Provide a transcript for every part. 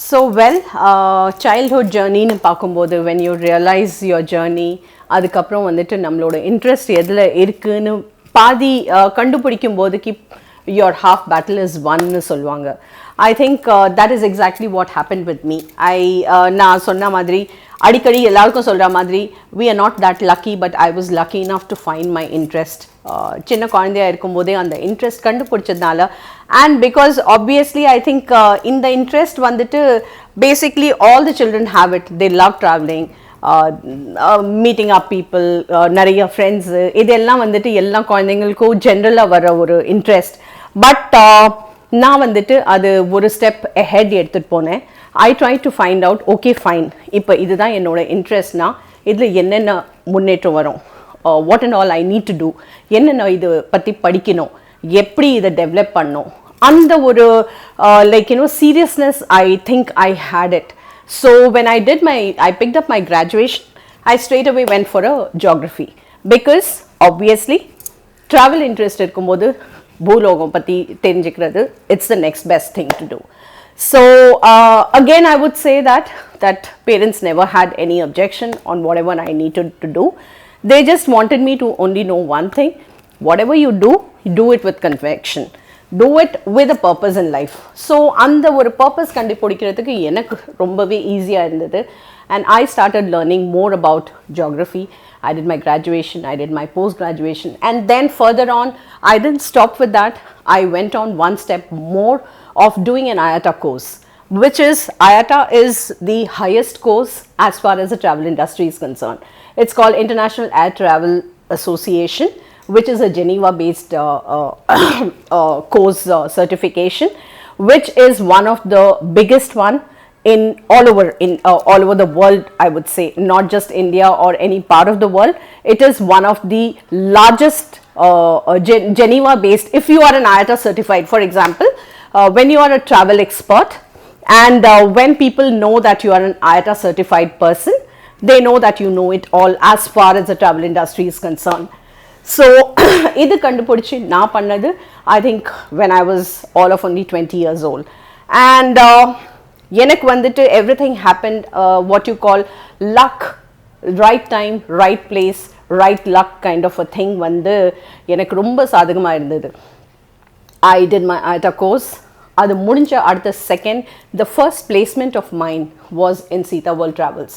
So well, childhood journey னு பார்க்கும்போது when you realize your journey அதுக்கப்புறம் வந்துட்டு நம்மளோட இன்ட்ரெஸ்ட் எதில் இருக்குன்னு பாதி கண்டுபிடிக்கும் போது your half battle is won னு சொல்லுவாங்க. I think that is exactly what happened with me. நான் சொன்ன மாதிரி அடிக்கடி எல்லாருக்கும் சொல்கிற மாதிரி we are not that lucky, but I was lucky enough to find my interest. சின்ன குழந்தையா இருக்கும்போதே அந்த இன்ட்ரெஸ்ட் கண்டுபிடிச்சதுனால, and because obviously I think இந்த இன்ட்ரெஸ்ட் வந்துட்டு basically all the children have it. They love traveling, meeting up people, நிறைய friends, இதெல்லாம் வந்துட்டு எல்லா குழந்தைங்களுக்கும் ஜென்ரலாக வர ஒரு இன்ட்ரெஸ்ட். பட் நான் வந்துட்டு அது ஒரு ஸ்டெப் ஹெட் எடுத்துகிட்டு போனேன். I try to find out, okay fine, இப்போ இதுதான் என்னோட இன்ட்ரெஸ்ட்னா இதில் என்னென்ன முன்னேற்றம் வரும், what and all I need to do, என்னென்ன இது பற்றி படிக்கணும், எப்படி இதை டெவலப் பண்ணணும், அந்த ஒரு like seriousness I think I hate it. So when I picked up my graduation, I straight away went for a geography, because obviously travel interest irkumbodhu bhoologam patti therinjikkiradhu, it's the next best thing to do. So again I would say that parents never had any objection on whatever I needed to do. They just wanted me to only know one thing: whatever you do it with conviction, do it with a purpose in life. So அந்த ஒரு purpose கண்டுபிடிக்கிறதுக்கு எனக்கு ரொம்பவே ஈஸியாக இருந்தது. And I started learning more about geography. I did my graduation, I did my post graduation, and then further on I didn't stop with that. I went on one step more of doing an IATA course, which is IATA is the highest course as far as the travel industry is concerned. It's called International Air Travel Association, which is a Geneva-based course certification, which is one of the biggest one in all over the world. I would say not just India or any part of the world. It is one of the largest Geneva-based. If you are an IATA certified, for example, when you are a travel expert, and when people know that you are an IATA certified person, they know that you know it all as far as the travel industry is concerned. So இது கண்டுபிடிச்சி நான் பண்ணது I think when I was all of only 20 years old. And எனக்கு வந்துட்டு everything happened, what you call luck, right time, right place, right luck kind of a thing வந்து எனக்கு ரொம்ப சாதகமாக இருந்தது. I did my IATA course. அது முடிஞ்ச அடுத்த second the first placement of mine was in Sita World Travels.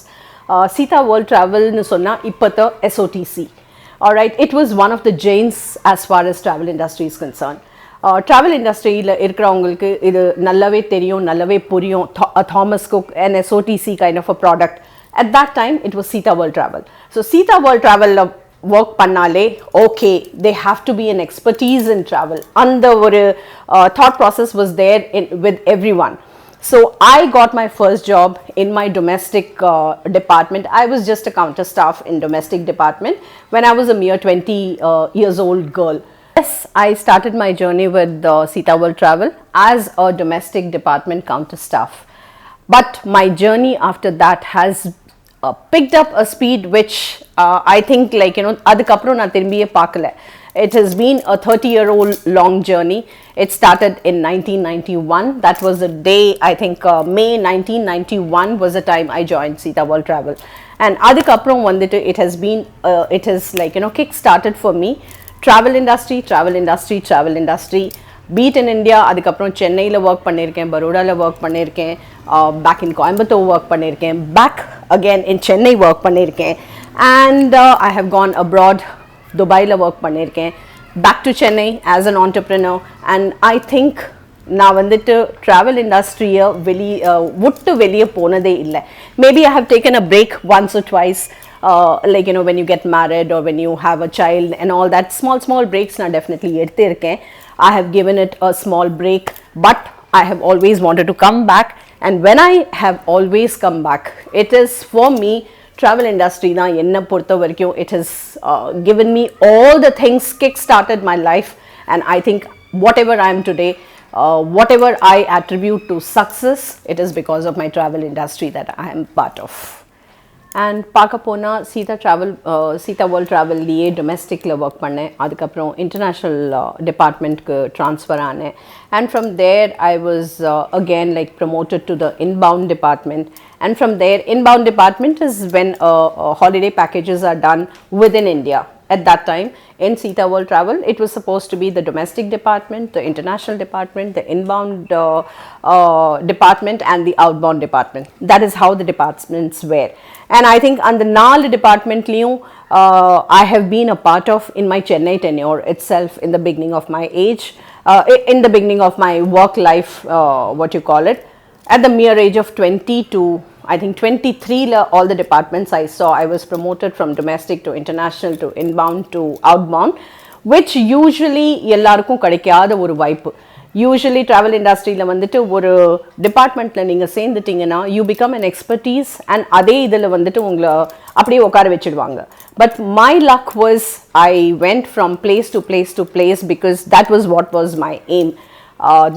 Sita World Travelனு சொன்னால் இப்போத்த SOTC. Alright, it was one of the giants as far as travel industry is concerned. Travel industry la irukravungalukku idu nallave theriyum, nallave puriyum, Thomas Cook and SOTC kind of a product. At that time it was Sita World Travel. So Sita World Travel la work pannale, okay, they have to be an expertise in travel, and the thought process was there with everyone. So I got my first job in my domestic department. I was just a counter staff in domestic department when I was a mere 20 years old girl. Yes, I started my journey with Sita World Travel as a domestic department counter staff. But my journey after that has picked up a speed which I think adukaprom na thirumbiye paakala. It has been a 30-year-old long journey. It started in 1991. That was the day, I think May 1991 was the time I joined Sita World Travel. And adukaprom vandittu it has been it has kick started for me. Travel industry, beat in India. Adukaprom Chennai la work pannirken, Baroda la work pannirken, back in Coimbatore work pannirken, back again in Chennai work pannirken, and I have gone abroad. Dubai la work pannirken, back to Chennai as an entrepreneur. And I think நான் வந்துட்டு travel industry விட்டு வெளியே போனதே இல்லை. Maybe I have taken a break once or twice, like when you get married or when you have a child and all that, small breaks நான் definitely எடுத்திருக்கேன். I have given it a small break, but I have always wanted to come back, and when I have always come back, it is for me travel industry na enna portha varaikum it has given me all the things, kick started my life. And I think whatever I am today, whatever I attribute to success, it is because of my travel industry that I am part of. and பார்க்க போனால் Sita world ட்ராவல்லையே டொமெஸ்டிக்கில் work பண்ணேன். அதுக்கப்புறம் international டிபார்ட்மெண்ட்க்கு transfer ஆனேன். And from there I was again like promoted to the inbound department, and from there inbound department is when holiday packages are done within India. At that time in Sita World Travel, it was supposed to be the domestic department, the international department, the inbound department and the outbound department. That is how the departments were. And I think on the naal department I have been a part of in my Chennai tenure itself, in the beginning of my age, in the beginning of my work life, what you call it, at the mere age of 20 to I think 23, all the departments I saw, I was promoted from domestic to international to inbound to outbound, which usually எல்லாருக்கும் கிடைக்காத ஒரு வாய்ப்பு. Usually travel இண்டஸ்ட்ரியில் வந்துட்டு ஒரு டிபார்ட்மெண்ட்டில் நீங்கள் சேர்ந்துட்டிங்கன்னா you become an expertise, and அதே இதில் வந்துட்டு உங்களை அப்படியே உட்கார வச்சுடுவாங்க. But my luck was I went from place to place because that was what was my aim.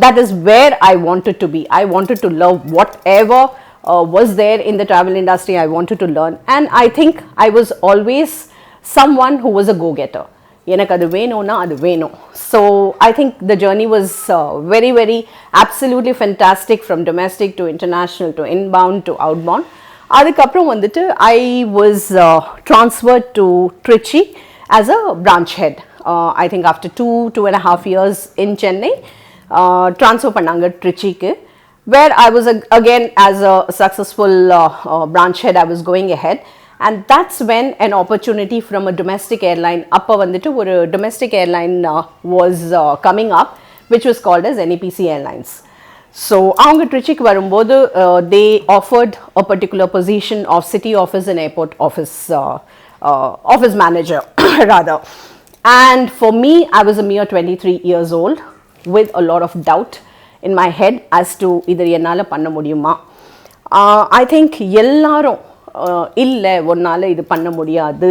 That is where I wanted to be. I wanted to love whatever was there in the travel industry. I wanted to learn, and I think I was always someone who was a go-getter. எனக்கு அது வேணும்னா அது வேணும். So I think the journey was very very absolutely fantastic, from domestic to international to inbound to outbound. அதுக்கப்புறம் வந்துட்டு I was transferred to Trichy as a branch head. I think after 2.5 years in Chennai, transfer பண்ணாங்க ட்ரிச்சிக்கு, where I was again as a successful branch head. I was going ahead, and that's when an opportunity from a domestic airline, அப்போ வந்துட்டு ஒரு domestic airline was coming up, which was called as NEPC Airlines. So அவங்க ட்ரிச்சிக்கு வரும்போது they offered a particular position of city office and airport office manager rather. And for me, I was a mere 23 years old with a lot of doubt in my head as to either என்னால் பண்ண முடியுமா. I think எல்லாரும் இல்லை ஒன்னால் இது பண்ண முடியாது.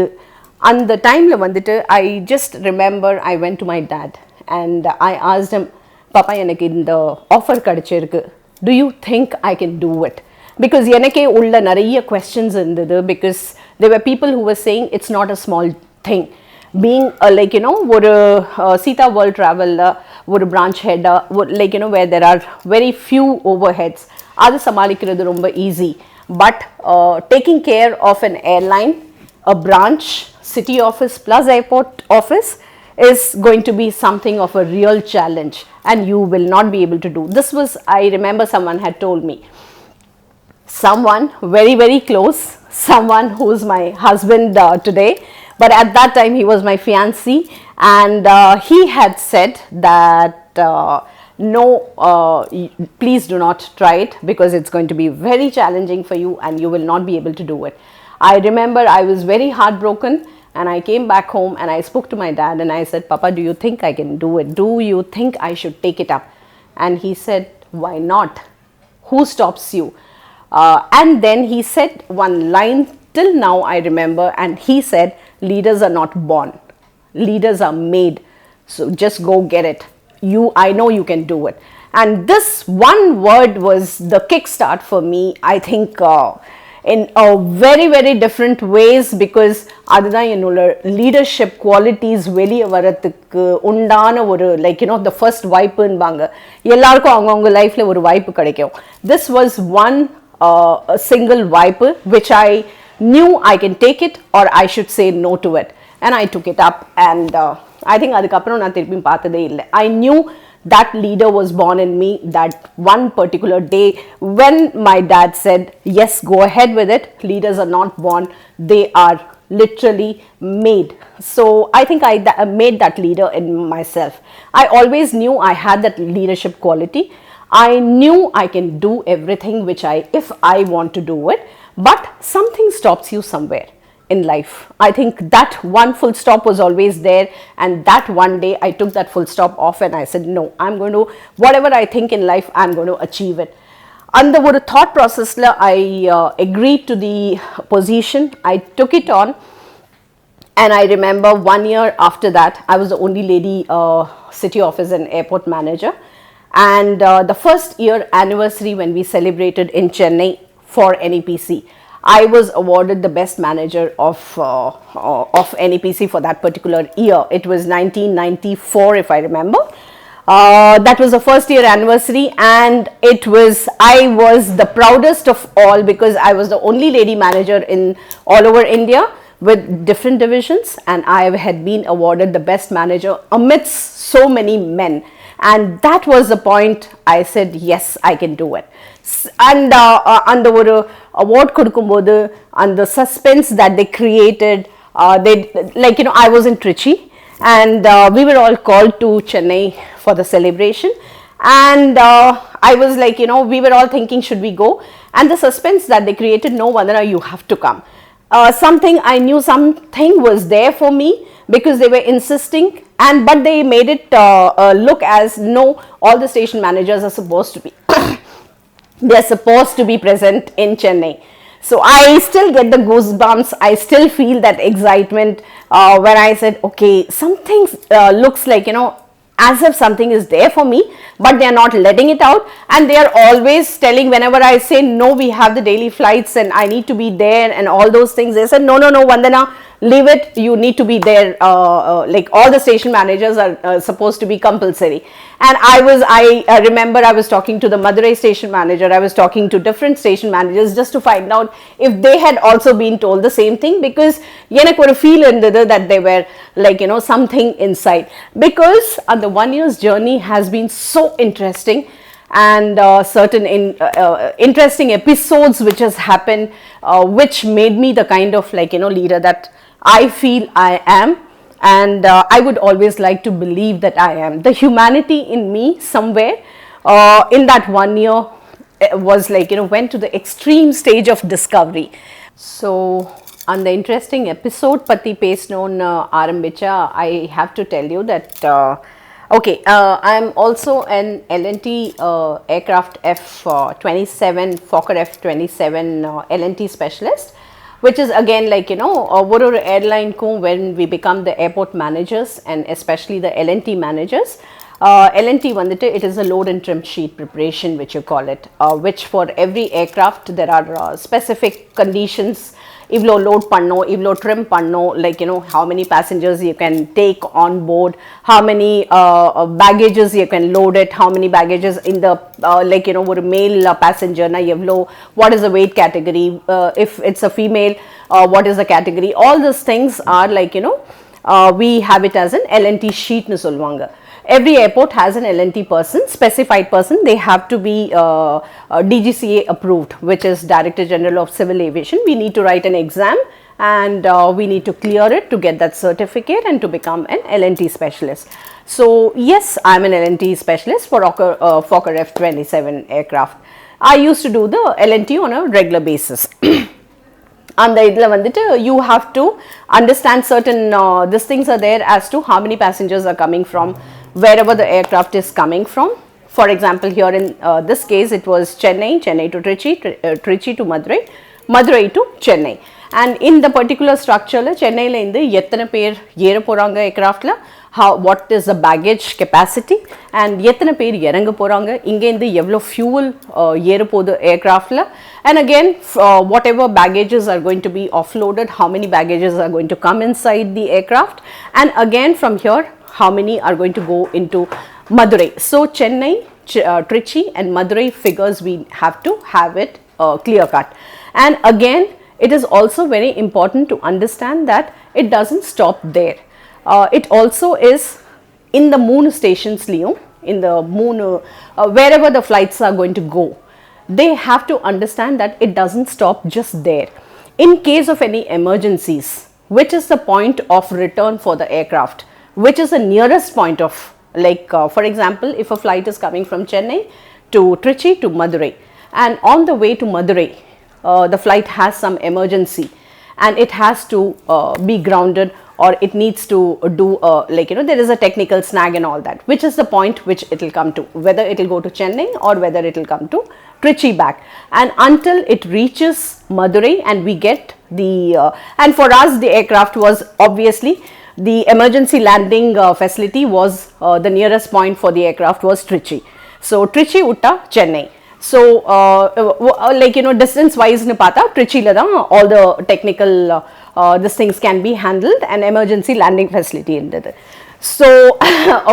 அந்த டைமில் வந்துட்டு I just remember I went to my dad and I asked him, பாப்பா எனக்கு இந்த ஆஃபர் கிடச்சிருக்கு, do you think I can do it? Because எனக்கே உள்ள நிறைய questions இருந்தது, because there were people who were saying it's not a small thing. Being like you know ஒரு Sita World Travel ஒரு branch head, like you know where there are very few overheads, அது சமாளிக்கிறது ரொம்ப easy. But taking care of an airline, a branch, city office plus airport office is going to be something of a real challenge, and you will not be able to do. This was, I remember someone had told me, someone very very close, someone who's my husband today, but at that time he was my fiancé, and he had said that no, please do not try it, because it's going to be very challenging for you and you will not be able to do it. I remember I was very heartbroken, and I came back home and I spoke to my dad and I said, Papa, do you think I can do it? Do you think I should take it up? And he said, why not? Who stops you? And then he said one line till now I remember, and he said, leaders are not born, leaders are made. So just go get it. I know you can do it. And this one word was the kickstart for me, I think, in a very very different ways, because அதுதான் என்னோட leadership qualities வெளியே வரத்துக்கு உண்டான ஒரு like you know the first வாய்ப்புன்பாங்க. எல்லாருக்கும் அவங்கவுங்க லைஃப்பில் ஒரு வாய்ப்பு கிடைக்கும். This was one a single வாய்ப்பு which I knew I can take it, or I should say no to it, and I took it up. And I think அதுக்கப்புறம் நான் திருப்பி பார்த்ததே இல்லை. I knew that leader was born in me that one particular day when my dad said, yes, go ahead with it. Leaders are not born, they are literally made. So I think I made that leader in myself. I always knew I had that leadership quality. I knew I can do everything if I want to do it, but something stops you somewhere in life. I think that one full stop was always there, and that one day I took that full stop off and I said, no, I'm going to, whatever I think in life, I'm going to achieve it. And the thought process I agreed to the position. I took it on, and I remember 1 year after that I was the only lady city office and airport manager. And the first year anniversary when we celebrated in Chennai for NEPC, I was awarded the best manager of NEPC for that particular year. It was 1994, if I remember. That was the first year anniversary, and I was the proudest of all, because I was the only lady manager in all over India with different divisions, and I had been awarded the best manager amidst so many men. And that was the point I said, yes, I can do it. And அந்த ஒரு award கொடுக்கும்போது and the suspense that they created, they, like, I was in Trichy, and we were all called to Chennai for the celebration, and I was like, we were all thinking, should we go? And the suspense that they created, no, Vandana, you have to come. Something I knew, something was there for me, because they were insisting, but they made it look as no, all the station managers are supposed to be they're supposed to be present in Chennai. So I still get the goosebumps, I still feel that excitement when I said, okay, something looks like, as if something is there for me, but they are not letting it out, and they are always telling, whenever I say, no, we have the daily flights and I need to be there and all those things, they said, no, Vandana, leave it, you need to be there, like all the station managers are supposed to be compulsory. And I remember I was talking to the Madurai station manager, I was talking to different station managers just to find out if they had also been told the same thing, because எனக்கு ஒரு feel இருந்தது that they were like, something inside, because the 1 year's journey has been so interesting, and certain interesting episodes which has happened, which made me the kind of, like, leader that I feel I am, and I would always like to believe that I am. The humanity in me somewhere in that 1 year was like, went to the extreme stage of discovery. So on the interesting episode patti pesnon arambicha, I have to tell you that okay, I am also an L&T aircraft F-27 Fokker F-27 L&T specialist, which is again like, ஒரு airline ku, when we become the airport managers and especially the L&T managers, L&T vandittu, it is a load and trim sheet preparation, which you call it, which for every aircraft there are specific conditions. Ivlo load panno, ivlo trim panno, like, how many passengers you can take on board, how many baggages you can load it, how many baggages in the like, ஒரு male passenger na evlo, what is the weight category, if it's a female, what is the category. All these things are like, we have it as an L&T sheet nu solvanga. Every airport has an L&T person, specified person. They have to be DGCA approved, which is Director General of Civil Aviation. We need to write an exam, and we need to clear it to get that certificate and to become an L&T specialist. So yes, I'm an L&T specialist for Fokker F-27 aircraft. I used to do the L&T on a regular basis. அந்த இதில் வந்துட்டு you have to understand certain these things are there as to how many passengers are coming from wherever the aircraft is coming from. For example, here in this case, it was Chennai to Trichy, Trichy to Madurai to Chennai. And in the particular structure, Chennai la indu எத்தனை பேர் ஏற போறாங்க aircraftல, what is the baggage capacity, and எத்தனை பேர் இறங்க போறாங்க, இங்க இருந்து எவ்வளவு fuel ஏற போகுது aircraftல, and again whatever baggages are going to be offloaded, how many baggages are going to come inside the aircraft, and again from here how many are going to go into Madurai. So Chennai, Trichy and Madurai figures, we have to have it clear cut. And again, it is also very important to understand that it doesn't stop there. It also is in the moon stations, Leo, in the moon, wherever the flights are going to go. They have to understand that it doesn't stop just there. In case of any emergencies, which is the point of return for the aircraft, which is the nearest point of, like, for example, if a flight is coming from Chennai to Trichy to Madurai, and on the way to Madurai, the flight has some emergency and it has to be grounded, or it needs to do like, there is a technical snag and all that, which is the point which it will come to, whether it will go to Chennai or whether it will come to Trichy back. And until it reaches Madurai and we get the and for us the aircraft was obviously the emergency landing facility was the nearest point for the aircraft was Trichy. So Trichy Utta Chennai. So like distance wise nu paatha Trichy la dhaan all the technical these things can be handled and emergency landing facility irundhathu. So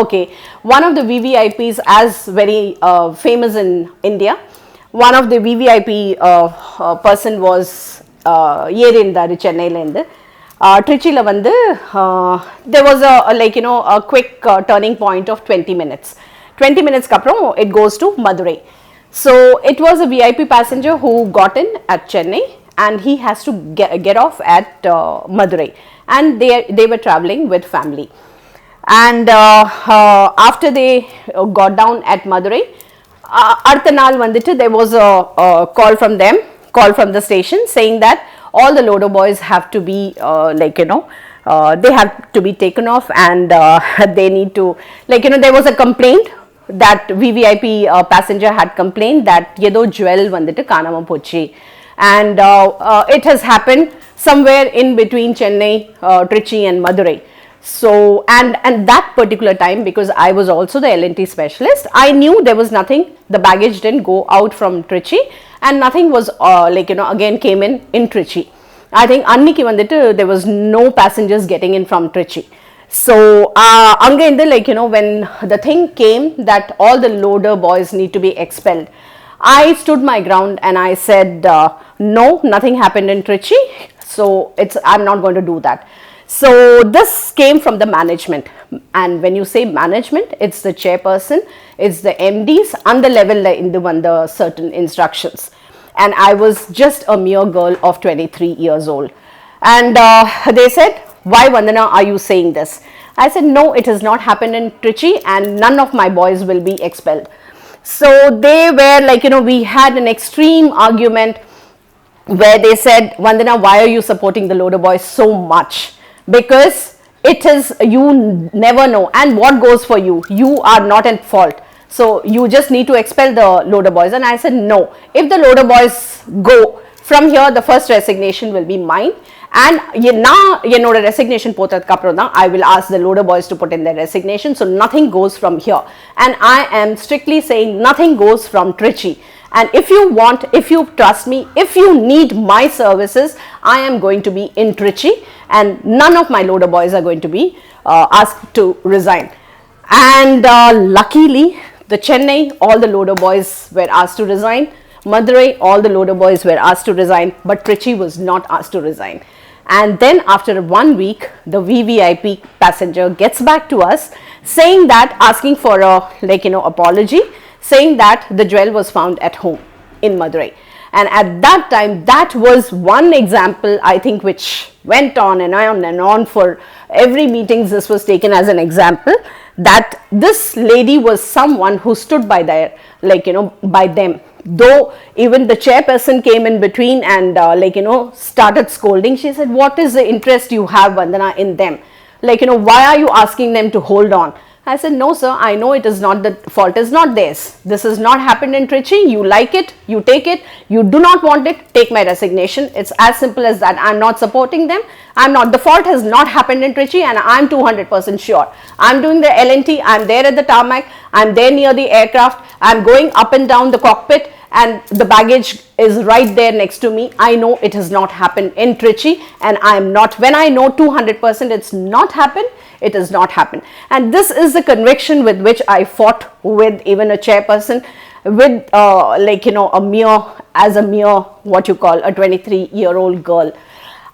okay, one of the VVIPs as very famous in India, one of the VVIP person was ஏறியிருந்தாரு சென்னையிலேருந்து ட்ரிச்சியில் வந்து there was a quick turning point of 20 minutes. 20 minutes அப்புறம் it goes to Madurai. So it was a VIP passenger who got in at Chennai and he has to get off at Madurai, and they were traveling with family. And after they got down at Madurai, அடுத்த நாள் வந்துட்டு there was a call from them, call from the station saying that all the loader boys have to be they have to be taken off, and they need to there was a complaint that VVIP passenger had complained that yedo jewel vandittu kanama pochi, and it has happened somewhere in between Chennai, Trichy and Madurai. So and that particular time, because I was also the L&T specialist, I knew there was nothing, the baggage didn't go out from Trichy and nothing was again came in Trichy. I think anniki vandittu there was no passengers getting in from Trichy. So anga inda when the thing came that all the loader boys need to be expelled, I stood my ground and I said no, nothing happened in Trichy, so I'm not going to do that. So this came from the management, and when you say management, it's the chairperson, it's the MDs and the level indu vanda certain instructions, and I was just a mere girl of 23 years old. And they said, why Vandana are you saying this? I said no, it has not happened in Trichy and none of my boys will be expelled. So they were we had an extreme argument where they said, Vandana, why are you supporting the loader boys so much? Because it is, you never know, and what goes for you, you are not at fault, so you just need to expel the loader boys. And I said no, if the loader boys go from here, the first resignation will be mine, and என்னோட resignation போட்டதுக்கு அப்புறம் தான் I will ask the loader boys to put in their resignation. So nothing goes from here, and I am strictly saying nothing goes from Trichy. And if you want, if you trust me, if you need my services, I am going to be in Trichy, and none of my loader boys are going to be asked to resign. And luckily, the Chennai, all the loader boys were asked to resign. Madurai, all the loader boys were asked to resign, but Trichy was not asked to resign. And then after 1 week, the VVIP passenger gets back to us saying that, asking for a apology, saying that the jewel was found at home in Madurai. And at that time, that was one example, I think, which went on and on and on for every meetings. This was taken as an example that this lady was someone who stood by their, by them. Though even the chairperson came in between and started scolding. She said, what is the interest you have, Vandana, in them? Why are you asking them to hold on? I said, no sir, I know it is not, the fault is not theirs. This has not happened in Trichy. You like it, you take it. You do not want it, take my resignation. It's as simple as that. I'm not supporting them. I'm not, the fault has not happened in Trichy, and I'm 200% sure. I'm doing the L&T, I'm there at the tarmac, I'm there near the aircraft, I'm going up and down the cockpit, and the baggage is right there next to me. I know it has not happened in Trichy, and I am not, when I know 200% it's not happened, it has not happened. And this is the conviction with which I fought with even a chairperson, with a mere, as a mere, what you call, a 23-year-old girl.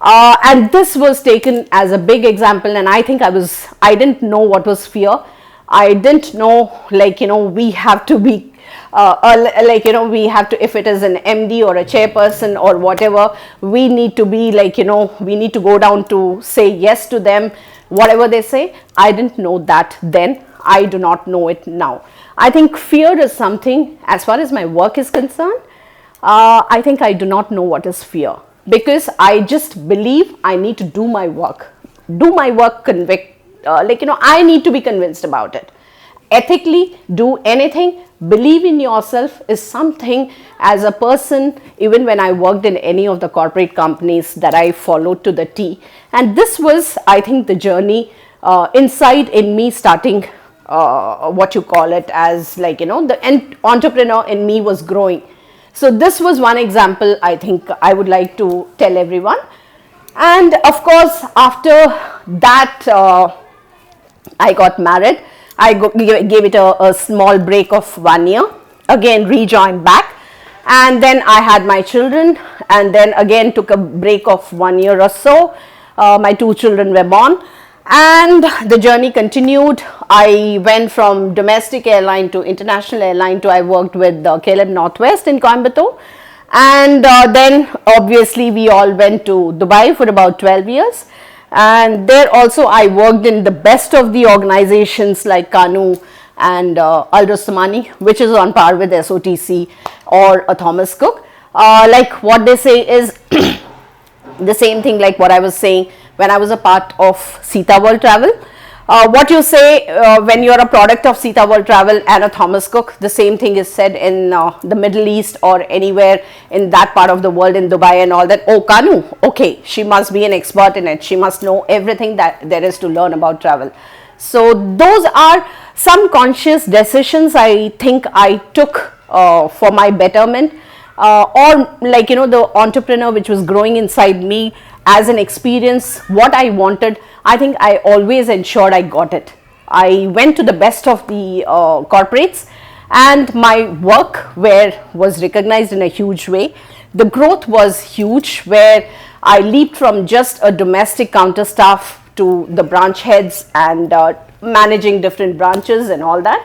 And this was taken as a big example, and I think I didn't know what was fear. I didn't know, we have to be we have to, if it is an MD or a chairperson or whatever, we need to be we need to go down to say yes to them, whatever they say. I didn't know that then. I do not know it now. I think fear is something, as far as my work is concerned, I think I do not know what is fear, because I just believe I need to do my work, I need to be convinced about it. Ethically do anything, believe in yourself is something, as a person, even when I worked in any of the corporate companies, that I followed to the T. And this was, I think, the journey inside in me, starting what you call it as, like, the entrepreneur in me was growing. So this was one example I think I would like to tell everyone. And of course, after that, I got married. I gave it a small break of 1 year, again rejoined back, and then I had my children, and then again took a break of 1 year or so. My 2 children were born, and the journey continued. I went from domestic airline to international airline to I worked with Caleb Northwest in Coimbatore, and then obviously we all went to Dubai for about 12 years. And there also I worked in the best of the organizations like Kanu and Al Rustamani, which is on par with SOTC or a Thomas Cook. Like what they say is the same thing like what I was saying when I was a part of Sita World Travel. What you say when you're a product of Sita World Travel and a Thomas Cook, the same thing is said in the Middle East or anywhere in that part of the world, in Dubai and all that. Oh, Kanu, okay, she must be an expert in it. She must know everything that there is to learn about travel. So those are some conscious decisions I think I took for my betterment, or like, the entrepreneur which was growing inside me as an experience, what I wanted. I think I always ensured I got it. I went to the best of the corporates, and my work was recognized in a huge way. The growth was huge, where I leaped from just a domestic counter staff to the branch heads and managing different branches and all that.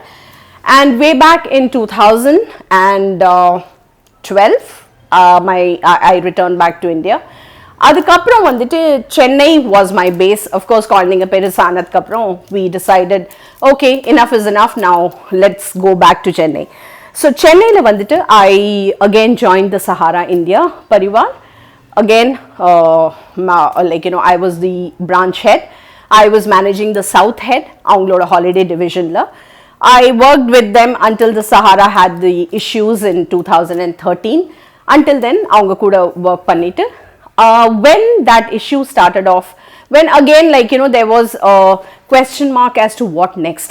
And way back in 2012, I returned back to India. அதுக்கப்புறம் வந்துட்டு Chennai was my base. Of course, குழந்தைங்க பெருசானதுக்கு அப்புறம் we decided, okay, enough is enough, now let's go back to Chennai. So சென்னையில் வந்துட்டு I again joined the Sahara India Parivar. Again, like, I was the branch head. I was managing the south head, அவங்களோட holiday divisionல. I worked with them until the Sahara had the issues in 2013. Until then, அவங்க கூட work பண்ணிட்டு, when that issue started off, when again, like, there was a question mark as to what next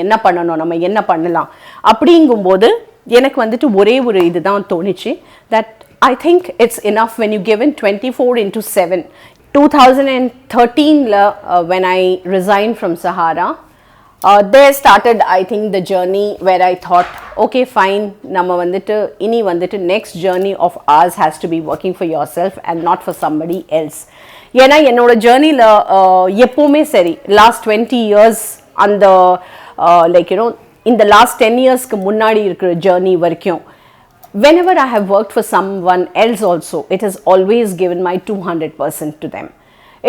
என்ன பண்ணணும், நம்ம என்ன பண்ணலாம் அப்படிங்கும்போது எனக்கு வந்துட்டு ஒரே ஒரு இதுதான் தோணிச்சு, that I think it's enough when you give in 24/7. 2013 when I resigned from Sahara, there started, I think, the journey where I thought, okay, fine, nama vandittu ini vandittu next journey of ours has to be working for yourself and not for somebody else. Yena enoda journey la eppume seri last 20 years and the like, in the last 10 years ku munnadi irukra journey varaikum, whenever I have worked for someone else also, it has always given my 200% to them.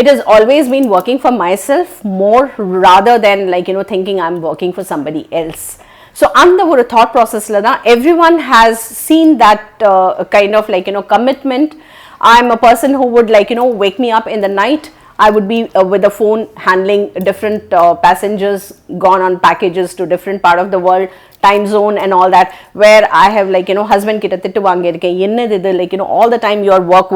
It has always been working for myself more rather than, like, thinking I'm working for somebody else. So under a thought process la da everyone has seen that kind of, like, commitment. I'm a person who would, like, wake me up in the night. I would be with the phone handling different passengers gone on packages to different part of the world, time zone and all that, where I have, like, husband kitta thittu vaangirken ennadhu idu, like, all the time your work.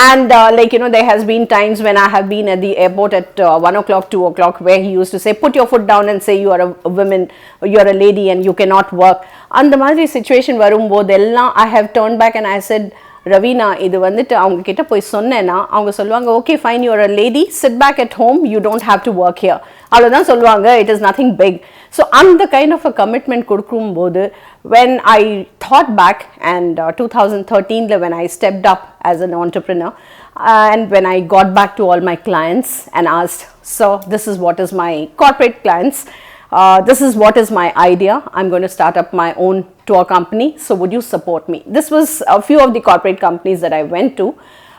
And like, there has been times when I have been at the airport at 1 o'clock, 2 o'clock, where he used to say, put your foot down and say you are a woman, you are a lady and you cannot work. And the madri situation varumbodella I have turned back and I said, Ravina, idu vandittu avanga kitta poi sonnena avanga solluvaanga, okay, fine, you are a lady, sit back at home, you don't have to work here. Avladhan solluvaanga, it is nothing big. So I'm the kind of a commitment kudukumbodhu, when I thought back, and 2013 when I stepped up as an entrepreneur, and when I got back to all my clients and asked, so this is what is my corporate clients, this is what is my idea, I'm going to start up my own tour company, so would you support me? This was a few of the corporate companies that I went to,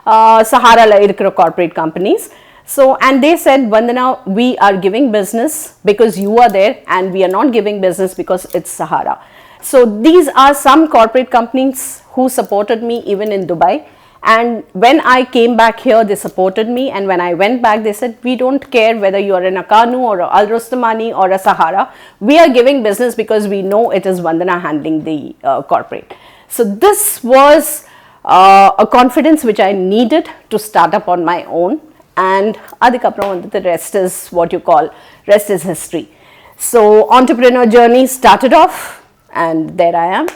Sahara la irukra corporate companies. So, and they said, Vandana, we are giving business because you are there, and we are not giving business because it's Sahara. So these are some corporate companies who supported me even in Dubai. And when I came back here, they supported me. And when I went back, they said, we don't care whether you are in a Kanu or a Al Rustamani or a Sahara. We are giving business because we know it is Vandana handling the corporate. So this was a confidence which I needed to start up on my own. And adikapram the rest is what you call, rest is history. So entrepreneur journey started off, and there I am.